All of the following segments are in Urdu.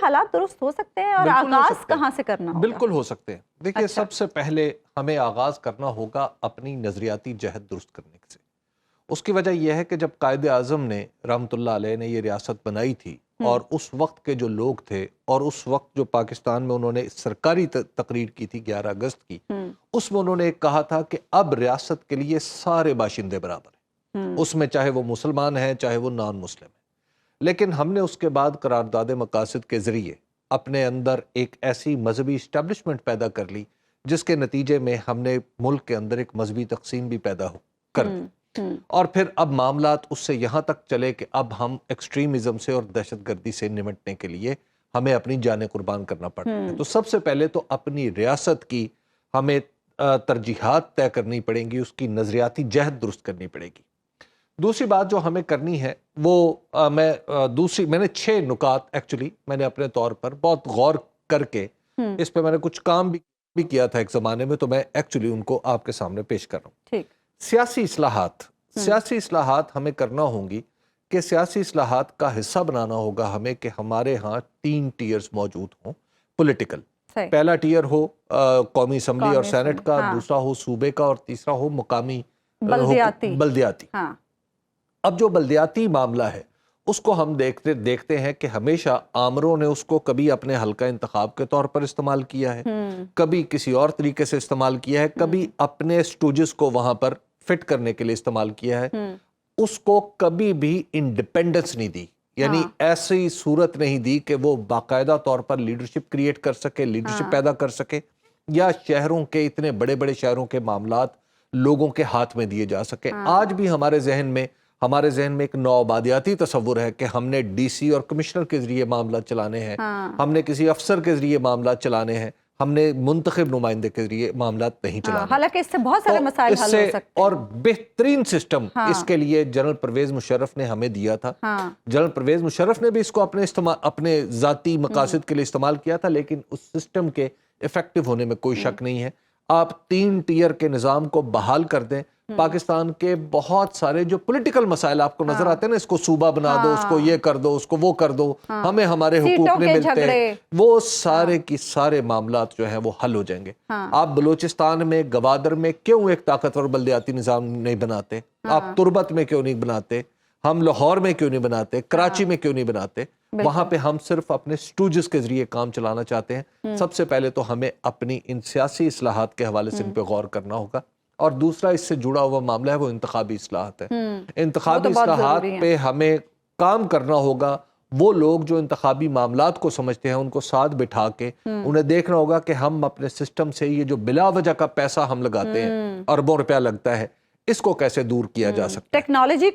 حالات درست ہو سکتے ہیں اور آغاز کہاں سے کرنا ہوگا؟ بالکل ہو سکتے ہیں. دیکھیے سب سے پہلے ہمیں آغاز کرنا ہوگا اپنی نظریاتی جہت درست کرنے سے. اس کی وجہ یہ ہے کہ جب قائد اعظم نے رحمۃ اللہ علیہ نے یہ ریاست بنائی تھی اور اس وقت کے جو لوگ تھے اور اس وقت جو پاکستان میں انہوں نے سرکاری تقریر کی تھی 11 اگست کی، اس میں انہوں نے ایک کہا تھا کہ اب ریاست کے لیے سارے باشندے برابر ہیں، اس میں چاہے وہ مسلمان ہیں چاہے وہ نان مسلم ہیں. لیکن ہم نے اس کے بعد قرارداد مقاصد کے ذریعے اپنے اندر ایک ایسی مذہبی اسٹیبلشمنٹ پیدا کر لی جس کے نتیجے میں ہم نے ملک کے اندر ایک مذہبی تقسیم بھی پیدا کر دی. اور پھر اب معاملات اس سے یہاں تک چلے کہ اب ہم ایکسٹریمزم سے اور دہشت گردی سے نمٹنے کے لیے ہمیں اپنی جانیں قربان کرنا پڑتا ہے. تو سب سے پہلے تو اپنی ریاست کی ہمیں ترجیحات طے کرنی پڑیں گی، اس کی نظریاتی جہت درست کرنی پڑے گی. دوسری بات جو ہمیں کرنی ہے وہ میں نے 6 نکات ایکچولی میں نے اپنے طور پر بہت غور کر کے اس پہ میں نے کچھ کام بھی کیا تھا ایک زمانے میں، تو میں ایکچولی ان کو آپ کے سامنے پیش کر رہا ہوں. ٹھیک. سیاسی اصلاحات ہمیں کرنا ہوں گی کہ سیاسی اصلاحات کا حصہ بنانا ہوگا ہمیں کہ ہمارے ہاں 3 ٹیئرز موجود ہوں پولیٹیکل. پہلا ٹیئر ہو قومی اسمبلی اور سینٹ کا، دوسرا ہو صوبے کا، اور تیسرا ہو مقامی بلدیاتی. اب جو بلدیاتی معاملہ ہے اس کو ہم دیکھتے ہیں کہ ہمیشہ آمروں نے اس کو کبھی اپنے حلقہ انتخاب کے طور پر استعمال کیا ہے، کبھی کسی اور طریقے سے استعمال کیا ہے، کبھی اپنے سٹوجز کو وہاں پر فٹ کرنے کے لیے استعمال کیا ہے. اس کو کبھی بھی انڈیپینڈنس نہیں دی، یعنی ایسی صورت نہیں دی کہ وہ باقاعدہ طور پر لیڈرشپ کریٹ کر سکے، لیڈرشپ پیدا کر سکے، یا شہروں کے اتنے بڑے بڑے شہروں کے معاملات لوگوں کے ہاتھ میں دیے جا سکے. آج بھی ہمارے ذہن میں ایک نوآبادیاتی تصور ہے کہ ہم نے ڈی سی اور کمشنر کے ذریعے معاملات چلانے ہیں، ہم نے کسی افسر کے ذریعے معاملات چلانے ہیں، ہم نے منتخب نمائندے کے ذریعے معاملات نہیں چلانے. حالانکہ اس سے بہت سارے مسائل حل ہو سکتے ہیں، اور بہترین سسٹم اس کے لیے جنرل پرویز مشرف نے ہمیں دیا تھا. جنرل پرویز مشرف نے بھی اس کو اپنے ذاتی مقاصد کے لیے استعمال کیا تھا، لیکن اس سسٹم کے ایفیکٹو ہونے میں کوئی شک نہیں ہے. آپ 3 ٹیئر کے نظام کو بحال کر دیں. پاکستان کے بہت سارے جو پولیٹیکل مسائل آپ کو نظر آتے ہیں نا، اس کو صوبہ بنا دو، اس کو یہ کر دو، اس کو وہ کر دو، ہمیں ہمارے حقوق نہیں ملتے، وہ سارے کی سارے معاملات جو ہیں وہ حل ہو جائیں گے. آپ بلوچستان میں گوادر میں کیوں ایک طاقتور بلدیاتی نظام نہیں بناتے؟ آپ تربت میں کیوں نہیں بناتے؟ ہم لاہور میں کیوں نہیں بناتے؟ کراچی میں کیوں نہیں بناتے؟ وہاں پہ ہم صرف اپنے سٹوجز کے ذریعے کام چلانا چاہتے ہیں. سب سے پہلے تو ہمیں اپنی ان سیاسی اصلاحات کے حوالے سے ان پہ غور کرنا ہوگا. اور دوسرا اس سے جڑا ہوا معاملہ ہے وہ انتخابی اصلاحات ہے. انتخابی اصلاحات پہ ہمیں کام کرنا ہوگا. وہ لوگ جو انتخابی معاملات کو سمجھتے ہیں ان کو ساتھ بٹھا کے انہیں دیکھنا ہوگا کہ ہم اپنے سسٹم سے یہ جو بلا وجہ کا پیسہ ہم لگاتے ہیں، اربوں روپیہ لگتا ہے، اس کو کیسے دور کیا جا سکتا ہے، ٹیکنالوجی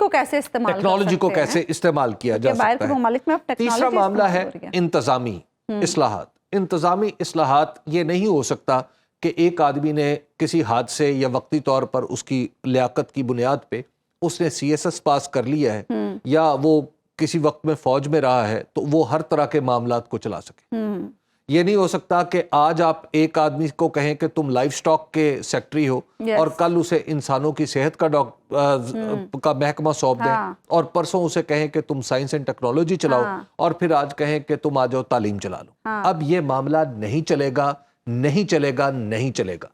کو کیسے استعمال کیا جا سکتا ہے. تیسرا معاملہ ہے انتظامی اصلاحات. انتظامی اصلاحات یہ نہیں ہو سکتا کہ ایک آدمی نے کسی حادثے یا وقتی طور پر اس کی لیاقت کی بنیاد پہ اس نے CSS پاس کر لیا ہے یا وہ کسی وقت میں فوج میں رہا ہے تو وہ ہر طرح کے معاملات کو چلا سکے. یہ نہیں ہو سکتا کہ آج آپ ایک آدمی کو کہیں کہ تم لائف سٹاک کے سیکٹری ہو اور کل اسے انسانوں کی صحت کا محکمہ سونپ دیں اور پرسوں اسے کہیں کہ تم سائنس اینڈ ٹیکنالوجی چلاؤ اور پھر آج کہیں کہ تم آ جاؤ تعلیم چلا لو. اب یہ معاملہ نہیں چلے گا.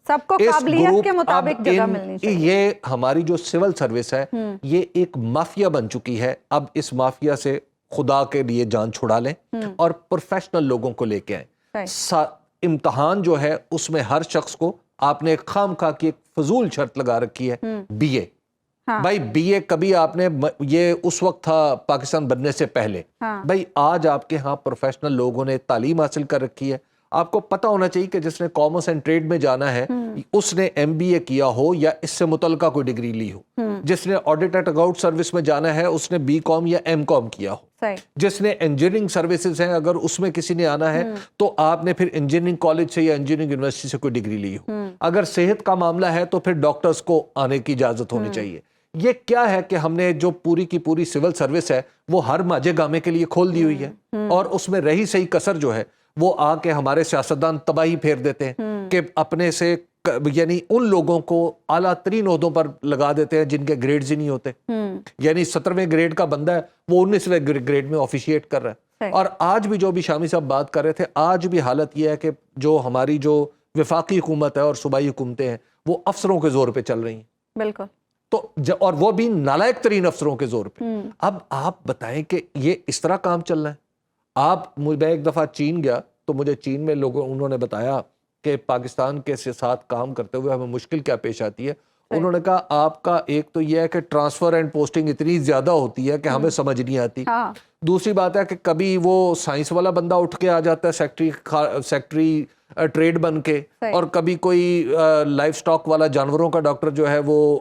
سب کو قابلیت کے مطابق جگہ ملنی چاہیے. یہ ہماری جو سول سروس ہے یہ ایک مافیا بن چکی ہے. اب اس مافیا سے خدا کے لیے جان چھڑا لیں اور پروفیشنل لوگوں کو لے کے آئیں. امتحان جو ہے اس میں ہر شخص کو آپ نے خام خواہ کی ایک فضول شرط لگا رکھی ہے، BA. بھائی BA کبھی آپ نے یہ اس وقت تھا پاکستان بننے سے پہلے. بھائی آج آپ کے ہاں پروفیشنل لوگوں نے تعلیم حاصل کر رکھی ہے. آپ کو پتا ہونا چاہیے کہ جس نے کامرس اینڈ ٹریڈ میں جانا ہے اس نے MBA کیا ہو یا اس سے متعلقہ کوئی ڈگری لی ہو. جس نے آڈٹ اینڈ اکاؤنٹ سروس میں جانا ہے اس نے BCom یا MCom کیا ہو. جس نے انجینئرنگ سروسز ہیں اگر اس میں کسی نے آنا ہے تو آپ نے پھر انجینئرنگ کالج سے یا انجینئرنگ یونیورسٹی سے کوئی ڈگری لی ہو. اگر صحت کا معاملہ ہے تو پھر ڈاکٹرز کو آنے کی اجازت ہونی چاہیے. یہ کیا ہے کہ ہم نے جو پوری کی پوری سول سروس ہے وہ ہر ماجے گامے کے لیے کھول دی ہوئی ہے اور اس میں رہی صحیح کسر جو ہے وہ آ کے ہمارے سیاستدان تباہی پھیر دیتے ہیں کہ اپنے سے یعنی ان لوگوں کو اعلیٰ ترین عہدوں پر لگا دیتے ہیں جن کے گریڈز ہی نہیں ہوتے. یعنی 17ویں گریڈ کا بندہ ہے وہ 19ویں گریڈ میں آفیشیٹ کر رہا اور آج بھی جو بھی شامی صاحب بات کر رہے تھے، آج بھی حالت یہ ہے کہ جو ہماری جو وفاقی حکومت ہے اور صوبائی حکومتیں ہیں وہ افسروں کے زور پہ چل رہی ہیں، بالکل، تو اور وہ بھی نالائق ترین افسروں کے زور پہ۔ اب آپ بتائیں کہ یہ اس طرح کام چل رہا ہے۔ میں ایک دفعہ چین گیا تو مجھے چین میں انہوں نے بتایا کہ پاکستان کے ساتھ کام کرتے ہوئے ہمیں مشکل کیا پیش آتی ہے۔ انہوں نے کہا آپ کا ایک تو یہ ہے کہ ٹرانسفر اینڈ پوسٹنگ اتنی زیادہ ہوتی ہے کہ ہمیں سمجھ نہیں آتی، دوسری بات ہے کہ کبھی وہ سائنس والا بندہ اٹھ کے آ جاتا ہے سیکٹری ٹریڈ بن کے، اور کبھی کوئی لائف سٹاک والا جانوروں کا ڈاکٹر جو ہے وہ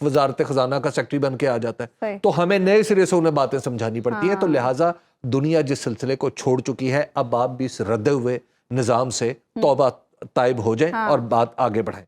وزارت خزانہ کا سیکٹری بن کے آ جاتا ہے، تو ہمیں نئے سرے سے انہیں باتیں سمجھانی پڑتی ہیں۔ تو لہٰذا دنیا جس سلسلے کو چھوڑ چکی ہے، اب آپ بھی اس ردے ہوئے نظام سے توبہ طائب ہو جائیں اور بات آگے بڑھائیں۔